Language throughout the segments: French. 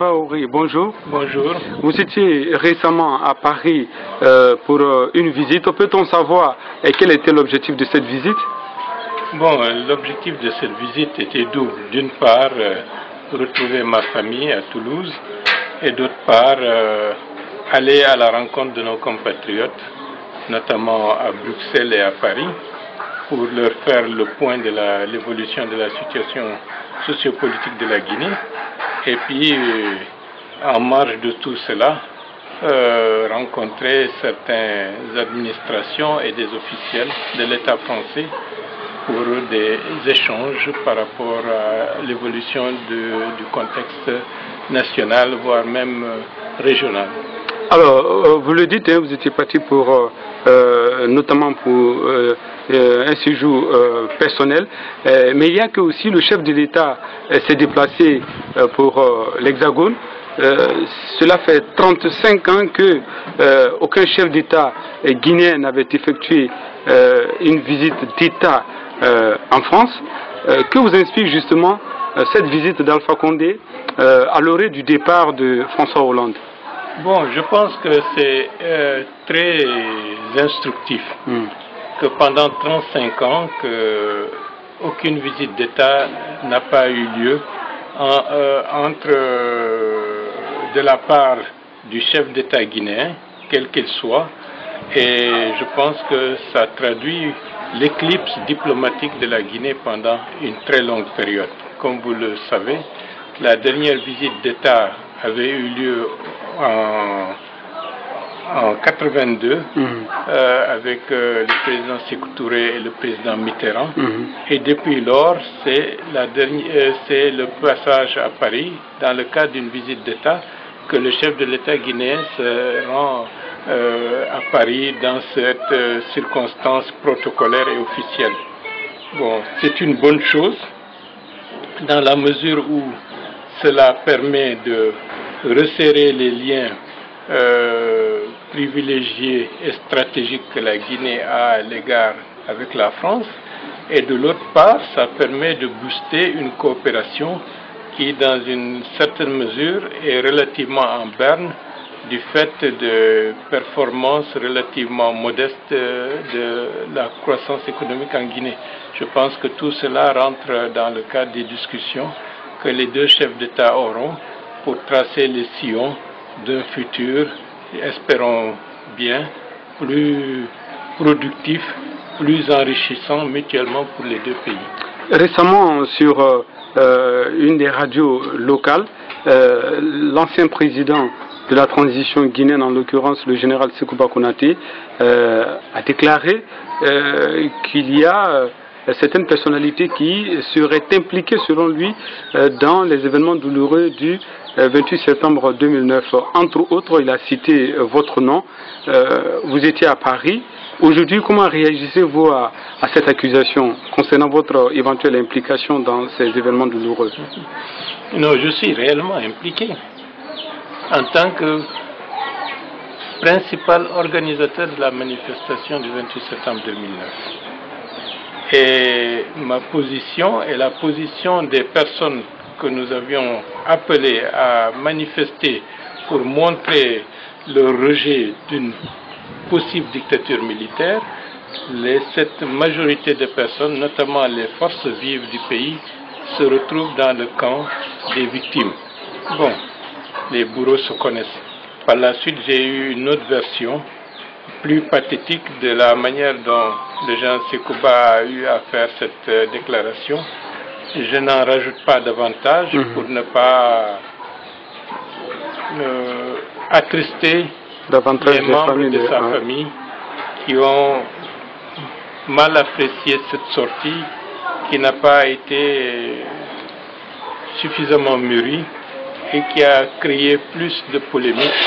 Faouri, bonjour. Bonjour. Vous étiez récemment à Paris pour une visite. Peut-on savoir quel était l'objectif de cette visite? Bon, l'objectif de cette visite était double. D'une part, retrouver ma famille à Toulouse et d'autre part, aller à la rencontre de nos compatriotes, notamment à Bruxelles et à Paris, pour leur faire le point de l'évolution de la situation sociopolitique de la Guinée. Et puis, en marge de tout cela, rencontrer certaines administrations et des officiels de l'État français pour des échanges par rapport à l'évolution du contexte national, voire même régional. Alors, vous le dites, vous étiez parti pour, notamment pour un séjour personnel, mais il y a que aussi le chef de l'État s'est déplacé pour l'Hexagone. Cela fait 35 ans que aucun chef d'État guinéen n'avait effectué une visite d'État en France. Que vous inspire justement cette visite d'Alpha Condé à l'orée du départ de François Hollande? Bon, je pense que c'est très instructif que pendant 35 ans, aucune visite d'État n'a pas eu lieu de la part du chef d'État guinéen, quel qu'il soit, et je pense que ça traduit l'éclipse diplomatique de la Guinée pendant une très longue période. Comme vous le savez, la dernière visite d'État avait eu lieu en 82 avec le président Sékou Touré et le président Mitterrand. Et depuis lors, c'est le passage à Paris, dans le cadre d'une visite d'État, que le chef de l'État guinéen se rend à Paris dans cette circonstance protocolaire et officielle. Bon, c'est une bonne chose dans la mesure où cela permet de resserrer les liens privilégiés et stratégiques que la Guinée a à l'égard avec la France, et de l'autre part, ça permet de booster une coopération qui, dans une certaine mesure, est relativement en berne du fait de performances relativement modestes de la croissance économique en Guinée. Je pense que tout cela rentre dans le cadre des discussions que les deux chefs d'État auront pour tracer les sillons d'un futur, espérons bien, plus productif, plus enrichissant mutuellement pour les deux pays. Récemment, sur une des radios locales, l'ancien président de la transition guinéenne, en l'occurrence le général Sékouba Konaté, a déclaré qu'il y a certaines personnalités qui seraient impliquées, selon lui, dans les événements douloureux du 28 septembre 2009. Entre autres, il a cité votre nom. Vous étiez à Paris. Aujourd'hui, comment réagissez-vous à cette accusation concernant votre éventuelle implication dans ces événements douloureux? Non, je suis réellement impliqué en tant que principal organisateur de la manifestation du 28 septembre 2009. Et ma position et la position des personnes que nous avions appelées à manifester pour montrer le rejet d'une possible dictature militaire, cette majorité de personnes, notamment les forces vives du pays, se retrouvent dans le camp des victimes. Bon, les bourreaux se connaissent. Par la suite, j'ai eu une autre version, plus pathétique, de la manière dont le général Sékouba a eu à faire cette déclaration. Je n'en rajoute pas davantage pour ne pas attrister les membres de sa famille qui ont mal apprécié cette sortie qui n'a pas été suffisamment mûrie et qui a créé plus de polémiques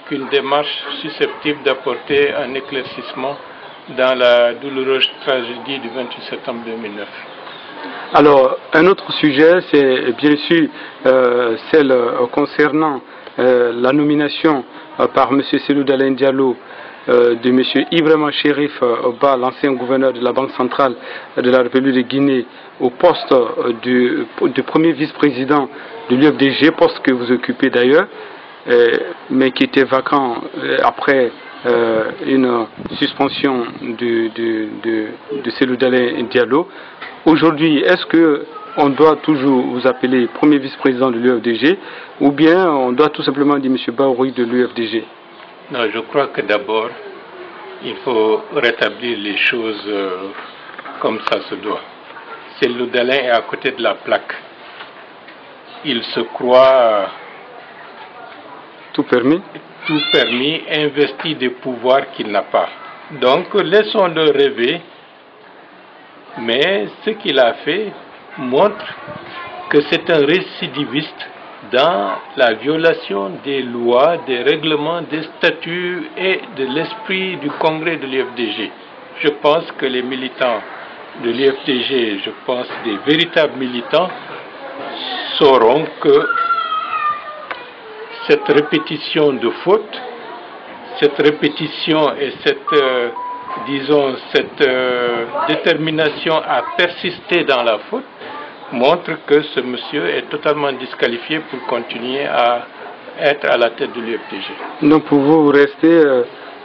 qu'une démarche susceptible d'apporter un éclaircissement dans la douloureuse tragédie du 28 septembre 2009. Alors, un autre sujet, c'est bien sûr celle concernant la nomination par M. Cellou Dalein Diallo de M. Ibrahima Chérif Ba, l'ancien gouverneur de la Banque centrale de la République de Guinée, au poste de premier vice-président de l'UFDG, poste que vous occupez d'ailleurs, mais qui était vacant après une suspension de Cellou Dalein Diallo. Aujourd'hui, est-ce qu'on doit toujours vous appeler premier vice-président de l'UFDG ou bien on doit tout simplement dire M. Bahouri de l'UFDG? Non, je crois que d'abord, il faut rétablir les choses comme ça se doit. Cellou Dalein est à côté de la plaque. Il se croit tout permis, investi des pouvoirs qu'il n'a pas. Donc, laissons-le rêver. Mais ce qu'il a fait montre que c'est un récidiviste dans la violation des lois, des règlements, des statuts et de l'esprit du congrès de l'UFDG. Je pense que les militants de l'UFDG, je pense des véritables militants, sauront que cette répétition de fautes, cette répétition et cette détermination à persister dans la faute montre que ce monsieur est totalement disqualifié pour continuer à être à la tête de l'UFDG. Donc pour vous restez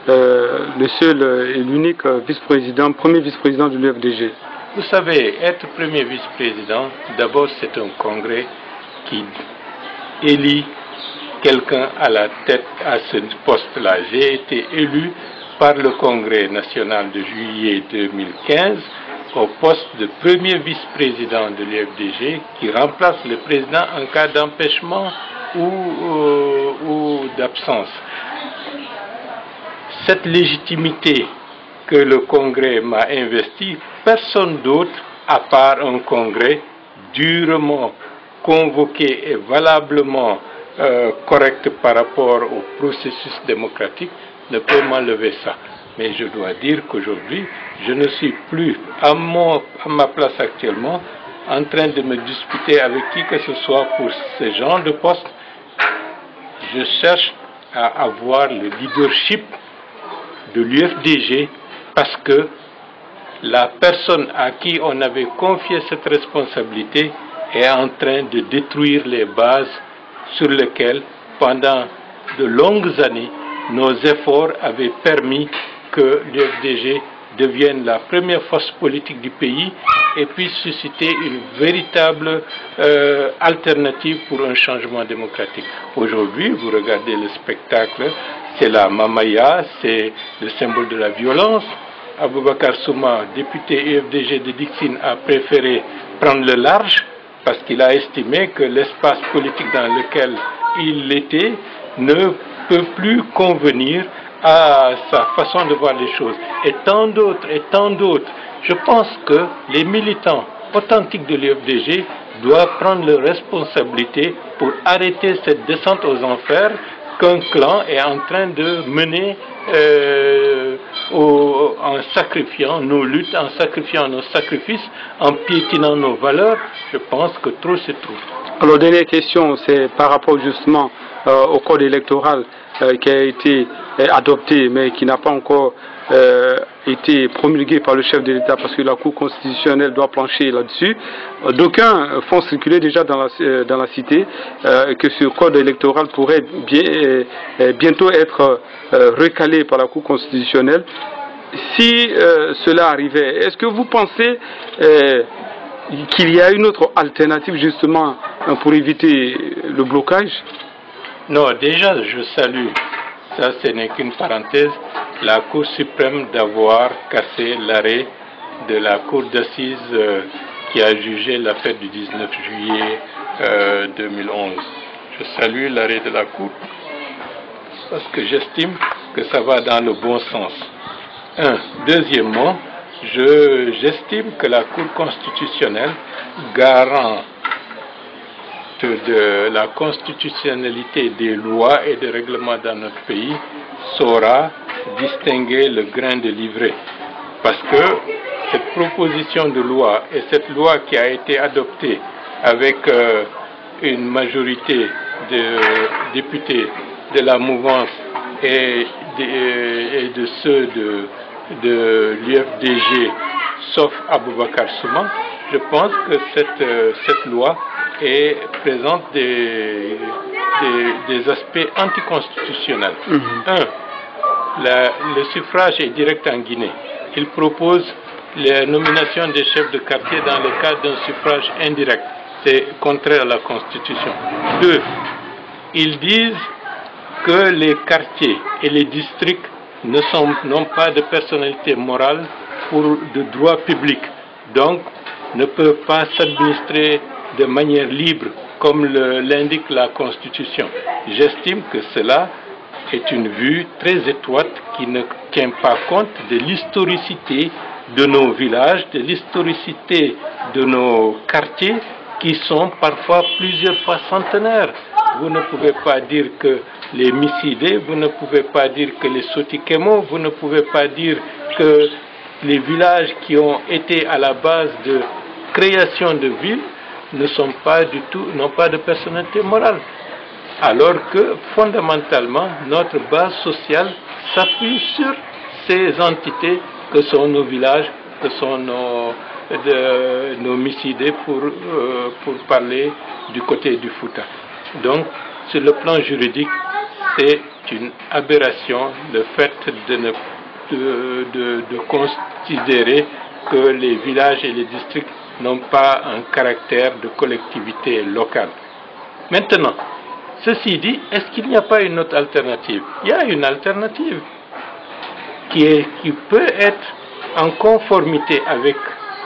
le seul et l'unique vice-président, premier vice-président de l'UFDG? Vous savez, être premier vice-président, d'abord c'est un congrès qui élit quelqu'un à la tête à ce poste-là. J'ai été élu par le Congrès national de juillet 2015 au poste de premier vice-président de l'UFDG qui remplace le président en cas d'empêchement ou d'absence. Cette légitimité que le Congrès m'a investie, personne d'autre, à part un Congrès durement convoqué et valablement correct par rapport au processus démocratique, ne peut m'enlever ça. Mais je dois dire qu'aujourd'hui, je ne suis plus à ma place actuellement en train de me disputer avec qui que ce soit pour ce genre de poste. Je cherche à avoir le leadership de l'UFDG parce que la personne à qui on avait confié cette responsabilité est en train de détruire les bases sur lesquelles, pendant de longues années, nos efforts avaient permis que l'UFDG devienne la première force politique du pays et puisse susciter une véritable alternative pour un changement démocratique. Aujourd'hui, vous regardez le spectacle, c'est la Mamaya, c'est le symbole de la violence. Aboubacar Souma, député UFDG de Dixine, a préféré prendre le large parce qu'il a estimé que l'espace politique dans lequel il était ne peut plus convenir à sa façon de voir les choses. Et tant d'autres, et tant d'autres. Je pense que les militants authentiques de l'UFDG doivent prendre leurs responsabilités pour arrêter cette descente aux enfers qu'un clan est en train de mener en sacrifiant nos luttes, en sacrifiant nos sacrifices, en piétinant nos valeurs. Je pense que trop c'est trop. Alors, dernière question, c'est par rapport justement au code électoral qui a été adopté, mais qui n'a pas encore été promulgué par le chef de l'État parce que la Cour constitutionnelle doit plancher là-dessus. D'aucuns font circuler déjà dans la cité que ce code électoral pourrait bientôt être recalé par la Cour constitutionnelle. Si cela arrivait, est-ce que vous pensez qu'il y a une autre alternative justement pour éviter le blocage? Non, déjà je salue, ça ce n'est qu'une parenthèse, la Cour suprême d'avoir cassé l'arrêt de la Cour d'assises qui a jugé l'affaire du 19 juillet 2011. Je salue l'arrêt de la Cour parce que j'estime que ça va dans le bon sens. Deuxièmement, j'estime que la Cour constitutionnelle, garant de la constitutionnalité des lois et des règlements dans notre pays, saura distinguer le grain de l'ivraie. Parce que cette proposition de loi et cette loi qui a été adoptée avec une majorité de députés de la mouvance et et de ceux de l'UFDG, sauf Aboubacar Souma, je pense que cette loi présente des aspects anticonstitutionnels. Le suffrage est direct en Guinée. Il propose la nomination des chefs de quartier dans le cadre d'un suffrage indirect. C'est contraire à la Constitution. 2. Ils disent que les quartiers et les districts n'ont pas de personnalité morale pour de droit public, donc ne peuvent pas s'administrer de manière libre comme l'indique la Constitution. J'estime que cela est une vue très étroite qui ne tient pas compte de l'historicité de nos villages, de l'historicité de nos quartiers qui sont parfois plusieurs fois centenaires. Vous ne pouvez pas dire que les Missidés, vous ne pouvez pas dire que les Sotikemo, vous ne pouvez pas dire que les villages qui ont été à la base de création de villes n'ont pas de personnalité morale. Alors que fondamentalement, notre base sociale s'appuie sur ces entités que sont nos villages, que sont nos Missidés pour parler du côté du Fouta. Donc, sur le plan juridique, c'est une aberration le fait de considérer que les villages et les districts n'ont pas un caractère de collectivité locale. Maintenant, ceci dit, est-ce qu'il n'y a pas une autre alternative? Il y a une alternative qui peut être en conformité avec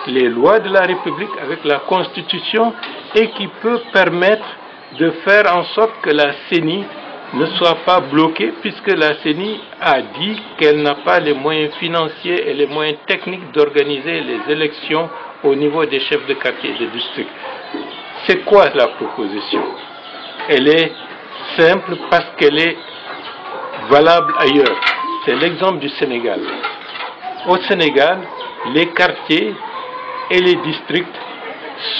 les lois de la République, avec la Constitution, et qui peut permettre de faire en sorte que la CENI ne soit pas bloquée, puisque la CENI a dit qu'elle n'a pas les moyens financiers et les moyens techniques d'organiser les élections au niveau des chefs de quartier et de district. C'est quoi la proposition? Elle est simple parce qu'elle est valable ailleurs. C'est l'exemple du Sénégal. Au Sénégal, les quartiers et les districts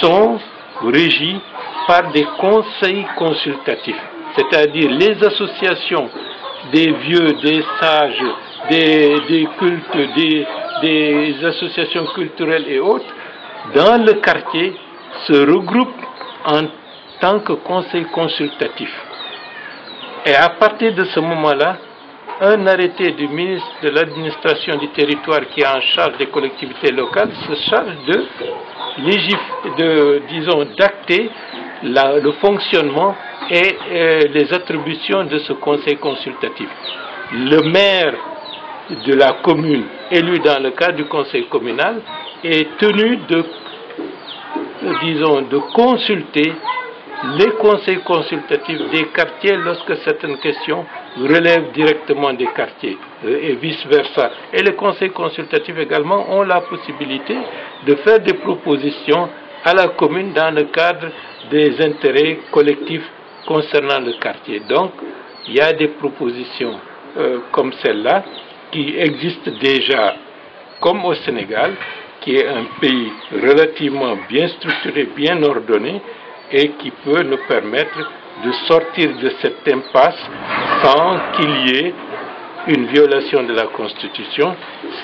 sont régis par des conseils consultatifs, c'est-à-dire les associations des vieux, des sages, des cultes, des associations culturelles et autres, dans le quartier, se regroupent en tant que conseil consultatif. Et à partir de ce moment-là, un arrêté du ministre de l'administration du territoire qui est en charge des collectivités locales se charge d'acter le fonctionnement et les attributions de ce conseil consultatif. Le maire de la commune, élu dans le cadre du conseil communal, est tenu de consulter les conseils consultatifs des quartiers lorsque certaines questions relèvent directement des quartiers et vice-versa. Et les conseils consultatifs également ont la possibilité de faire des propositions à la commune dans le cadre des intérêts collectifs concernant le quartier. Donc, il y a des propositions comme celle-là qui existent déjà, comme au Sénégal, qui est un pays relativement bien structuré, bien ordonné, et qui peut nous permettre de sortir de cette impasse sans qu'il y ait une violation de la Constitution,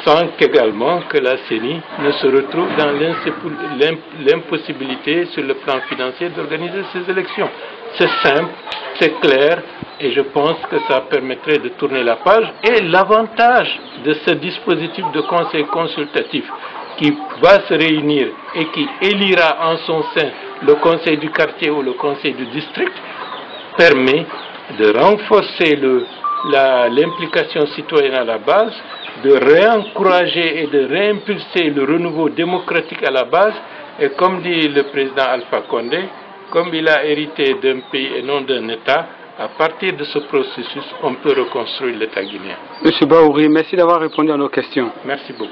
sans qu'également que la CENI ne se retrouve dans l'impossibilité sur le plan financier d'organiser ces élections. C'est simple, c'est clair, et je pense que ça permettrait de tourner la page. Et l'avantage de ce dispositif de conseil consultatif qui va se réunir et qui élira en son sein le conseil du quartier ou le conseil du district, permet de renforcer l'implication citoyenne à la base, de réencourager et de réimpulser le renouveau démocratique à la base. Et comme dit le président Alpha Condé, comme il a hérité d'un pays et non d'un État, à partir de ce processus, on peut reconstruire l'État guinéen. Monsieur Bahouri, merci d'avoir répondu à nos questions. Merci beaucoup.